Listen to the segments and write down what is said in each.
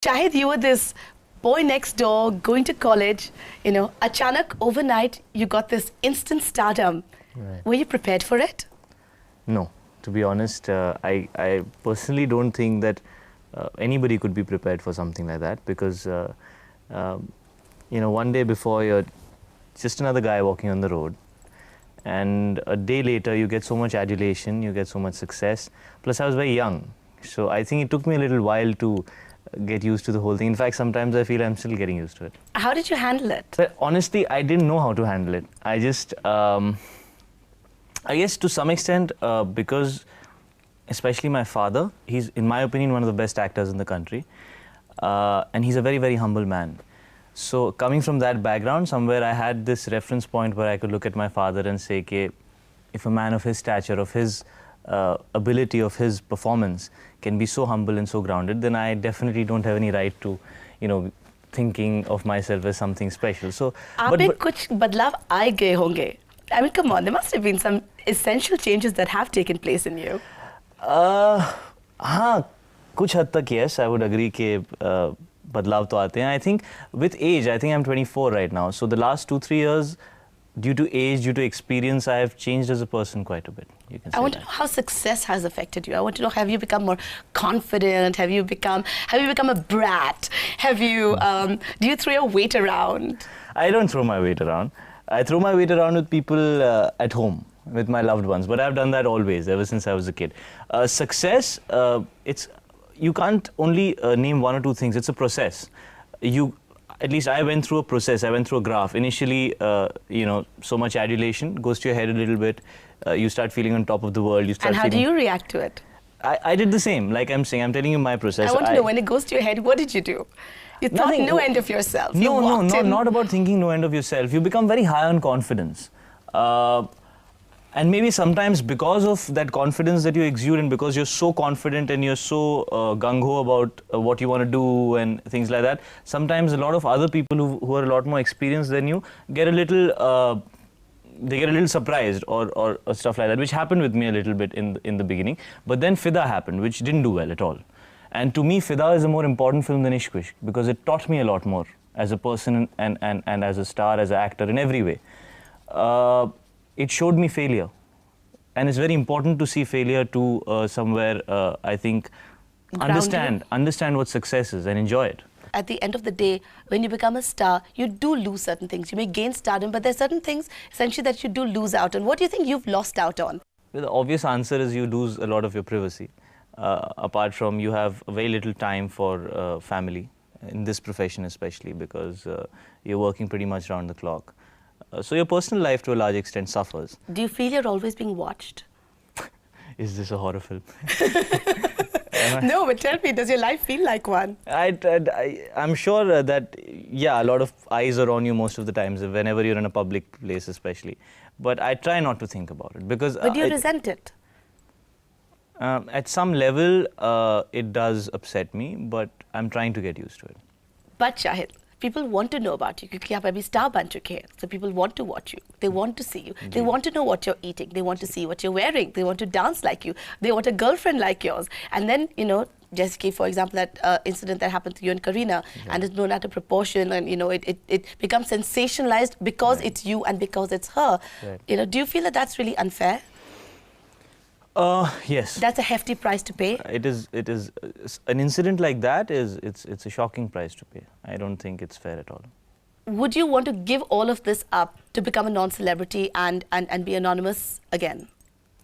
Shahid, you were this boy next door going to college, achanak overnight you got this instant stardom. Right. Were you prepared for it? No, to be honest, I personally don't think that anybody could be prepared for something like that because, one day before you're just another guy walking on the road, and a day later you get so much adulation, you get so much success. Plus, I was very young, so I think it took me a little while to get used to the whole thing. In fact, sometimes I feel I'm still getting used to it. How did you handle it? But honestly, I didn't know how to handle it. I just, I guess to some extent, because especially my father, he's, in my opinion, one of the best actors in the country. And he's a very, very humble man. So coming from that background, somewhere I had this reference point where I could look at my father and say, okay, if a man of his stature, of his ability, of his performance can be so humble and so grounded, then I definitely don't have any right to, thinking of myself as something special. So, but kuch badlav aaye gaye honge. I mean, come on, there must have been some essential changes that have taken place in you. हाँ, कुछ हद तक yes, I would agree कि बदलाव तो आते हैं. I think with age, I think I'm 24 right now. So the last 2-3 years, due to age, due to experience, I have changed as a person quite a bit. You can say I want to know how success has affected you. I want to know, have you become more confident? Have you become a brat? Have you, do you throw your weight around? I don't throw my weight around. I throw my weight around with people at home, with my loved ones. But I've done that always, ever since I was a kid. Success, you can't only name one or two things. It's a process. At least I went through a process. I went through a graph. Initially, so much adulation goes to your head a little bit. You start feeling on top of the world. And how do you react to it? I did the same. Like I'm saying, I'm telling you my process. I want to know, when it goes to your head, what did you do? You thought no end of yourself. No, not about thinking no end of yourself. You become very high on confidence. And maybe sometimes because of that confidence that you exude and because you're so confident and you're so gung-ho about what you want to do and things like that, sometimes a lot of other people who are a lot more experienced than you get a little, they get a little surprised or stuff like that, which happened with me a little bit in the beginning. But then Fida happened, which didn't do well at all. And to me, Fida is a more important film than Ishq Vishk because it taught me a lot more as a person and as a star, as an actor, in every way. It showed me failure. And it's very important to see failure to somewhere, I think, understand what success is and enjoy it. At the end of the day, when you become a star, you do lose certain things. You may gain stardom, but there's certain things, essentially, that you do lose out on. What do you think you've lost out on? Well, the obvious answer is you lose a lot of your privacy. Apart from, you have very little time for family, in this profession especially, because you're working pretty much around the clock. So your personal life to a large extent suffers. Do you feel you're always being watched? Is this a horror film? No, but tell me, does your life feel like one? I'm sure that, yeah, a lot of eyes are on you most of the times, whenever you're in a public place especially. But I try not to think about it because... But do you resent it? At some level, it does upset me, but I'm trying to get used to it. But Shahid, people want to know about you because you're a star ban chuke hai. So people want to watch you. They want to see you. They want to know what you're eating. They want to see what you're wearing. They want to dance like you. They want a girlfriend like yours. And then, Jessica, for example, that incident that happened to you and Karina, and it's blown out of proportion, and it becomes sensationalized because it's you and because it's her. Right. Do you feel that that's really unfair? Yes. That's a hefty price to pay. It is. An incident like that it's a shocking price to pay. I don't think it's fair at all. Would you want to give all of this up to become a non-celebrity and be anonymous again?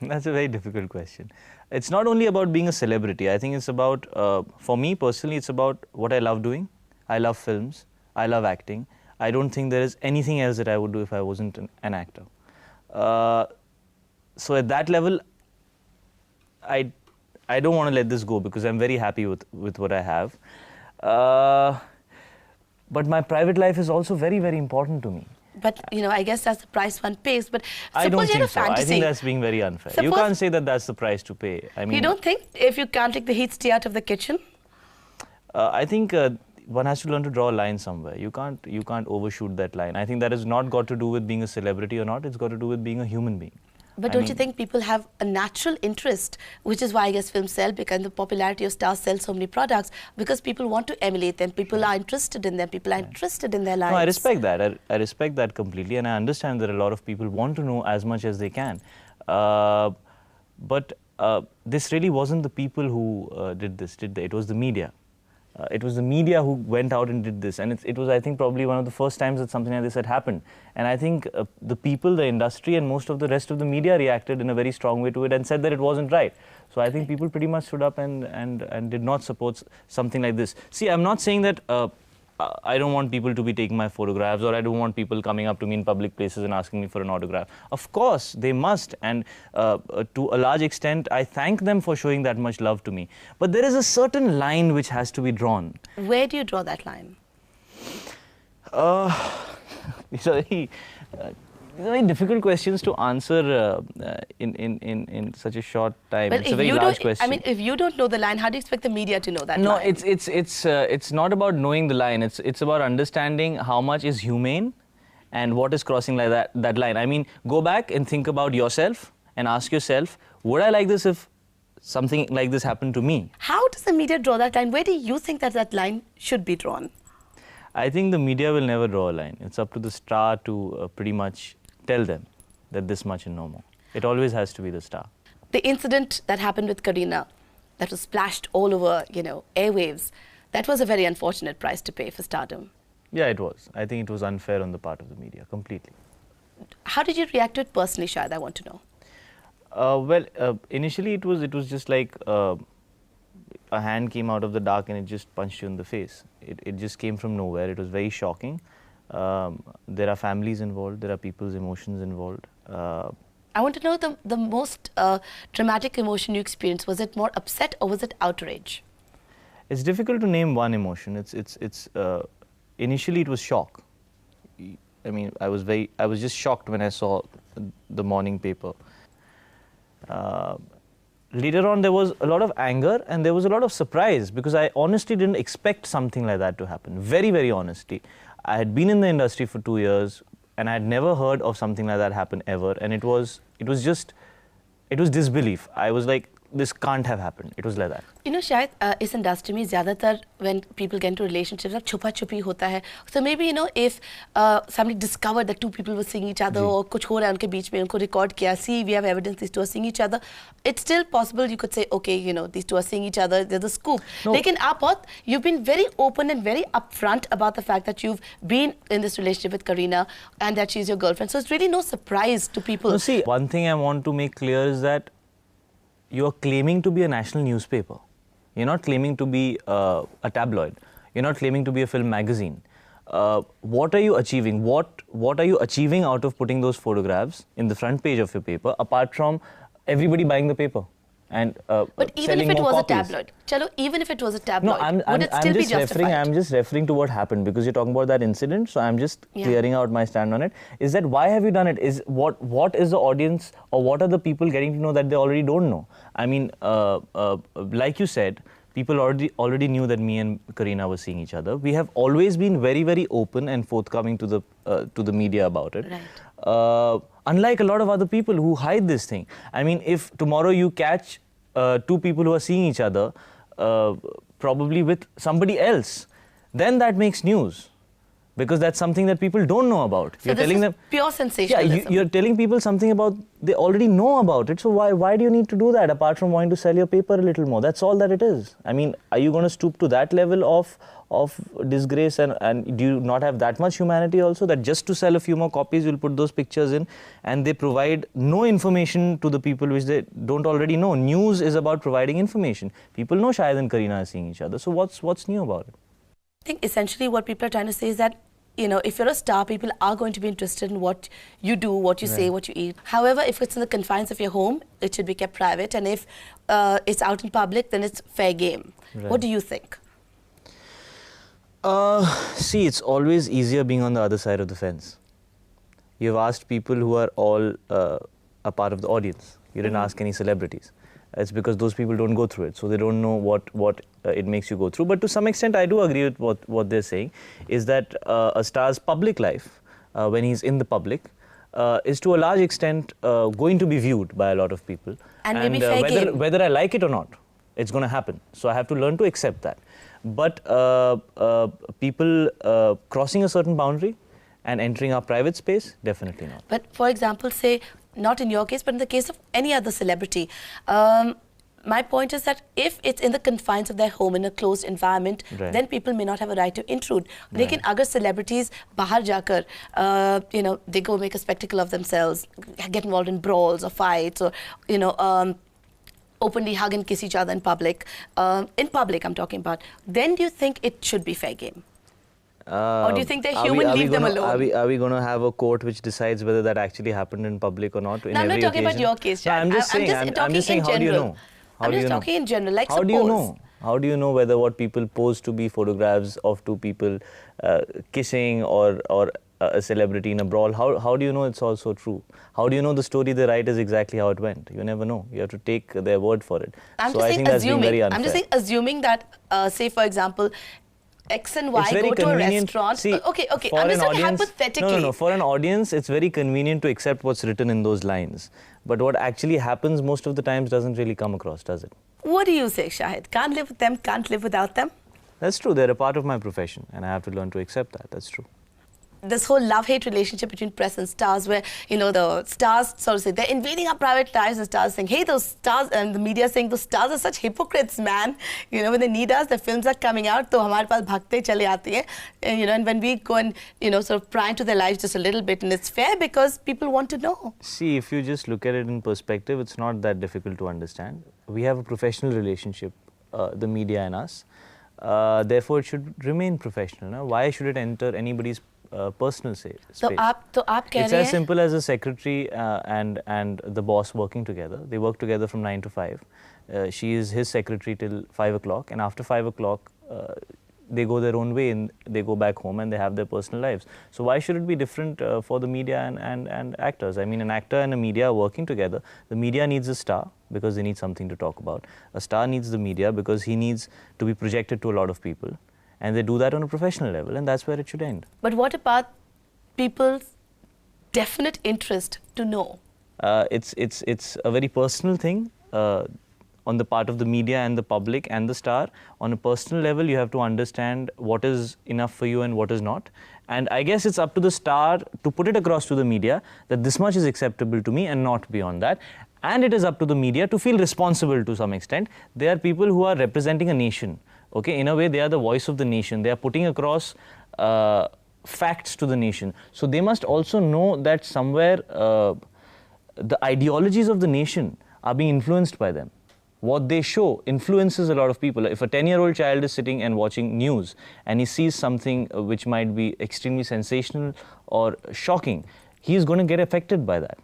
That's a very difficult question. It's not only about being a celebrity. I think it's about, for me personally, it's about what I love doing. I love films. I love acting. I don't think there is anything else that I would do if I wasn't an actor. So at that level, I don't want to let this go because I'm very happy with what I have. But my private life is also very, very important to me. But, I guess that's the price one pays. But I don't suppose you had a think so. fantasy. I think that's being very unfair. You can't say that that's the price to pay. I mean, you don't think if you can't take the heat, stay out of the kitchen? I think one has to learn to draw a line somewhere. You can't overshoot that line. I think that has not got to do with being a celebrity or not. It's got to do with being a human being. But don't you think people have a natural interest, which is why I guess films sell, because the popularity of stars sells so many products, because people want to emulate them, people are interested in them, people are interested in their lives. No, I respect that. I respect that completely, and I understand that a lot of people want to know as much as they can. But this really wasn't the people who did this, did they? It was the media. It was the media who went out and did this, and it was, I think, probably one of the first times that something like this had happened. And I think the people, the industry, and most of the rest of the media reacted in a very strong way to it and said that it wasn't right. So I think people pretty much stood up and did not support something like this. See, I'm not saying that I don't want people to be taking my photographs, or I don't want people coming up to me in public places and asking me for an autograph. Of course, they must, and to a large extent, I thank them for showing that much love to me. But there is a certain line which has to be drawn. Where do you draw that line? These are very difficult questions to answer in such a short time. But it's a very large question. I mean, if you don't know the line, how do you expect the media to know that line? No, it's not about knowing the line. It's about understanding how much is humane and what is crossing like that line. I mean, go back and think about yourself and ask yourself, would I like this if something like this happened to me? How does the media draw that line? Where do you think that line should be drawn? I think the media will never draw a line. It's up to the star to pretty much tell them that this much and no more. It always has to be the star. The incident that happened with Karina, that was splashed all over, airwaves, that was a very unfortunate price to pay for stardom. Yeah, it was. I think it was unfair on the part of the media, completely. How did you react to it personally, Shahid? I want to know. Initially it was just like a hand came out of the dark and it just punched you in the face. It just came from nowhere. It was very shocking. There are families involved. There are people's emotions involved. I want to know the most dramatic emotion you experienced. Was it more upset or was it outrage? It's difficult to name one emotion. Initially it was shock. I mean, I was just shocked when I saw the morning paper. Later on, there was a lot of anger and there was a lot of surprise, because I honestly didn't expect something like that to happen. Very, very honestly. I had been in the industry for 2 years and I had never heard of something like that happen ever. And it was disbelief. I was like, this can't have happened. It was like that. You know, Shahid, इस industry में ज़्यादातर when people get into relationships, छुपा छुपी होता है. So maybe, if somebody discovered that two people were seeing each other, or कुछ हो रहा है उनके बीच में, उनको record किया, see, we have evidence these two are seeing each other, it's still possible you could say, okay, these two are seeing each other, there's a scoop. No. लेकिन आप बहुत, you've been very open and very upfront about the fact that you've been in this relationship with Karina and that she's your girlfriend. So it's really no surprise to people. No, see, one thing I want to make clear is that you are claiming to be a national newspaper. You're not claiming to be a tabloid. You're not claiming to be a film magazine. What are you achieving? What are you achieving out of putting those photographs in the front page of your paper, apart from everybody buying the paper and but even if it was a tabloid, Chalo, even if it was a tabloid, would it still be justified? I'm just referring to what happened, because you're talking about that incident, so I'm just clearing out my stand on it. Is that why have you done it? Is what is the audience, or what are the people getting to know that they already don't know? I mean, like you said, people already knew that me and Karina were seeing each other. We have always been very, very open and forthcoming to the media about it. Right. Unlike a lot of other people who hide this thing. I mean, if tomorrow you catch two people who are seeing each other, probably with somebody else, then that makes news. Because that's something that people don't know about. So you're telling them pure sensationalism. Yeah, you're telling people something about they already know about it. So why do you need to do that, apart from wanting to sell your paper a little more? That's all that it is. I mean, are you going to stoop to that level of disgrace, and do you not have that much humanity also, that just to sell a few more copies you'll put those pictures in, and they provide no information to the people which they don't already know? News is about providing information. People know Shahid and Karina are seeing each other. So what's new about it? I think essentially what people are trying to say is that, if you're a star, people are going to be interested in what you do, what you say, what you eat. However, if it's in the confines of your home, it should be kept private. And if it's out in public, then it's fair game. Right. What do you think? See, it's always easier being on the other side of the fence. You've asked people who are all a part of the audience. You didn't ask any celebrities. It's because those people don't go through it, so they don't know what it makes you go through. But to some extent, I do agree with what they're saying, is that a star's public life, when he's in the public, is to a large extent going to be viewed by a lot of people. And maybe fair game. Whether I like it or not, it's going to happen. So I have to learn to accept that. But people crossing a certain boundary and entering our private space, definitely not. But for example, say, not in your case, but in the case of any other celebrity, my point is that if it's in the confines of their home, in a closed environment, Right. then people may not have a right to intrude. Lekin agar celebrities bahar jakar, they go make a spectacle of themselves, get involved in brawls or fights, or, openly hug and kiss each other in public I'm talking about, then do you think it should be fair game? Or do you think they're human, leave them alone? Are we going to have a court which decides whether that actually happened in public or not? No, I'm not talking about your case, No, Shahid. I'm just saying, how do you know? I'm just talking in general, like How do you know? How do you know whether what people post to be photographs of two people kissing or a celebrity in a brawl? How do you know it's also true? How do you know the story they write is exactly how it went? You never know. You have to take their word for it. I'm so just I saying think that's being very unfair. I'm just saying assuming that, say for example, X and Y go to a restaurant. See, okay. For I'm just an saying audience, hypothetically. No. For an audience, it's very convenient to accept what's written in those lines. But what actually happens most of the times doesn't really come across, does it? What do you say, Shahid? Can't live with them, can't live without them? That's true. They're a part of my profession, and I have to learn to accept that. That's true. This whole love-hate relationship between press and stars, where, the stars sort of say, they're invading our private lives, and stars saying, hey, those stars, and the media saying, those stars are such hypocrites, man. When they need us, the films are coming out, so hamare paas bhagte chale aati hai. And when we go and, sort of pry into their lives just a little bit, and it's fair because people want to know. See, if you just look at it in perspective, it's not that difficult to understand. We have a professional relationship, the media and us. Therefore, it should remain professional. No? Why should it enter anybody's personal space? So aap keh It's rahe as hain, simple as a secretary and the boss working together. They work together from 9 to 5. She is his secretary till 5 o'clock, and after 5 o'clock, they go their own way and they go back home and they have their personal lives. So why should it be different for the media and actors? I mean, an actor and a media are working together. The media needs a star because they need something to talk about. A star needs the media because he needs to be projected to a lot of people. And they do that on a professional level, and that's where it should end. But what about people's definite interest to know? It's a very personal thing on the part of the media and the public and the star. On a personal level, you have to understand what is enough for you and what is not. And I guess it's up to the star to put it across to the media that this much is acceptable to me and not beyond that. And it is up to the media to feel responsible to some extent. They are people who are representing a nation. Okay, in a way, they are the voice of the nation. They are putting across facts to the nation. So they must also know that somewhere the ideologies of the nation are being influenced by them. What they show influences a lot of people. If a 10-year-old child is sitting and watching news and he sees something which might be extremely sensational or shocking, he is going to get affected by that.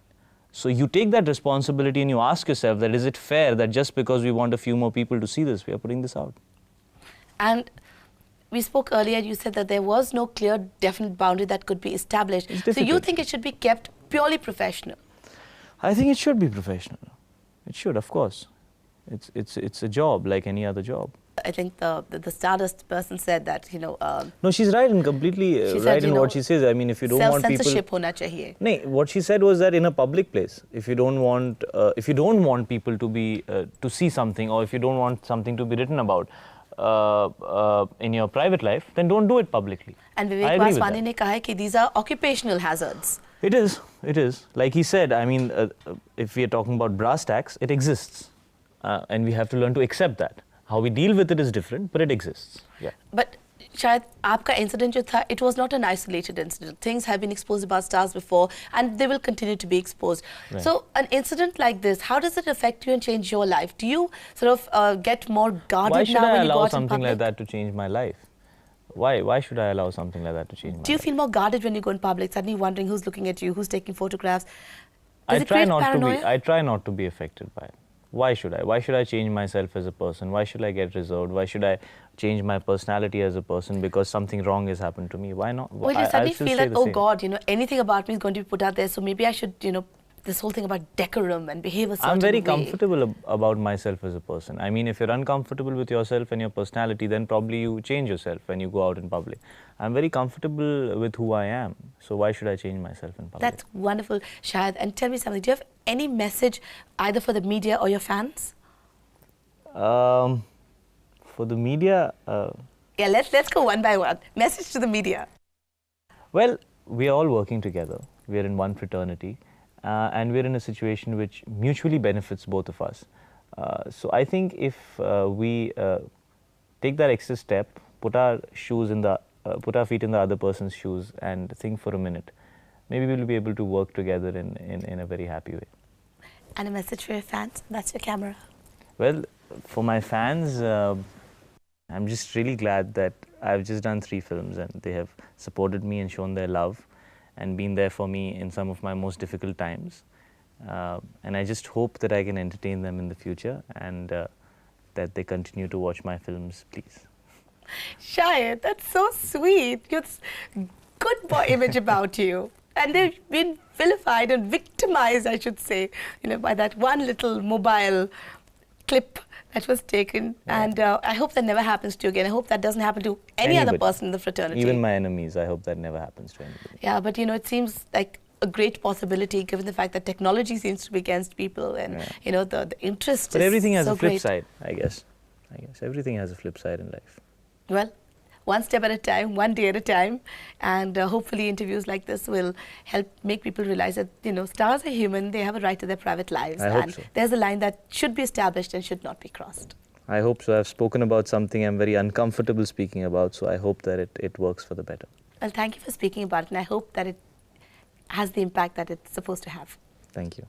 So you take that responsibility and you ask yourself that is it fair that just because we want a few more people to see this, we are putting this out. And we spoke earlier, you said that there was no clear, definite boundary that could be established. So you think it should be kept purely professional? I think it should be professional. It should, of course. It's a job like any other job. I think the Stardust person said that, no, she's right and completely right in what she says. I mean, if you don't want people... Self-censorship hona chahiye. No, what she said was that in a public place, if you don't want people to be to see something, or if you don't want something to be written about in your private life, then don't do it publicly. And Vivek Vaswani ne kaha hai ki these are occupational hazards. It is. Like he said, I mean, if we are talking about brass tacks, it exists. And we have to learn to accept that. How we deal with it is different, but it exists. Yeah. But Shahid, aapka incident jo tha, it was not an isolated incident. Things have been exposed about stars before, and they will continue to be exposed. Right. So an incident like this, how does it affect you and change your life? Do you sort of get more guarded now when you go out in public? Why should I allow something like that to change my life? Why should I allow something like that to change my life? Do you feel more guarded when you go in public, suddenly wondering who's looking at you, who's taking photographs? I try not to be affected by it. Why should I? Why should I change myself as a person? Why should I get reserved? Why should I change my personality as a person because something wrong has happened to me? Why not? Well, you suddenly feel that, oh God, anything about me is going to be put out there, so maybe I should, this whole thing about decorum and behave a certain way. I'm very comfortable about myself as a person. I mean, if you're uncomfortable with yourself and your personality, then probably you change yourself when you go out in public. I'm very comfortable with who I am, so why should I change myself in public? That's wonderful, Shahid. And tell me something, do you have any message either for the media or your fans? For the media... Yeah, let's go one by one. Message to the media. Well, we are all working together. We are in one fraternity. And we're in a situation which mutually benefits both of us. So I think if we take that extra step, put our feet in the other person's shoes and think for a minute, maybe we'll be able to work together in a very happy way. And a message for your fans? That's your camera. Well, for my fans, I'm just really glad that I've just done 3 films and they have supported me and shown their love and been there for me in some of my most difficult times. And I just hope that I can entertain them in the future and that they continue to watch my films, please. Shahid, that's so sweet. You have good boy image about you. And they've been vilified and victimized, I should say, by that one little mobile clip that was taken. Yeah. And I hope that never happens to you again. I hope that doesn't happen to any other person in the fraternity. Even my enemies, I hope that never happens to anybody. Yeah, but it seems like a great possibility given the fact that technology seems to be against people and, the interest but is everything has so a flip great. side, I guess. Everything has a flip side in life. Well, one step at a time, one day at a time, and hopefully interviews like this will help make people realize that, stars are human, they have a right to their private lives. I hope so. There's a line that should be established and should not be crossed. I hope so. I've spoken about something I'm very uncomfortable speaking about, so I hope that it works for the better. Well, thank you for speaking about it, and I hope that it has the impact that it's supposed to have. Thank you.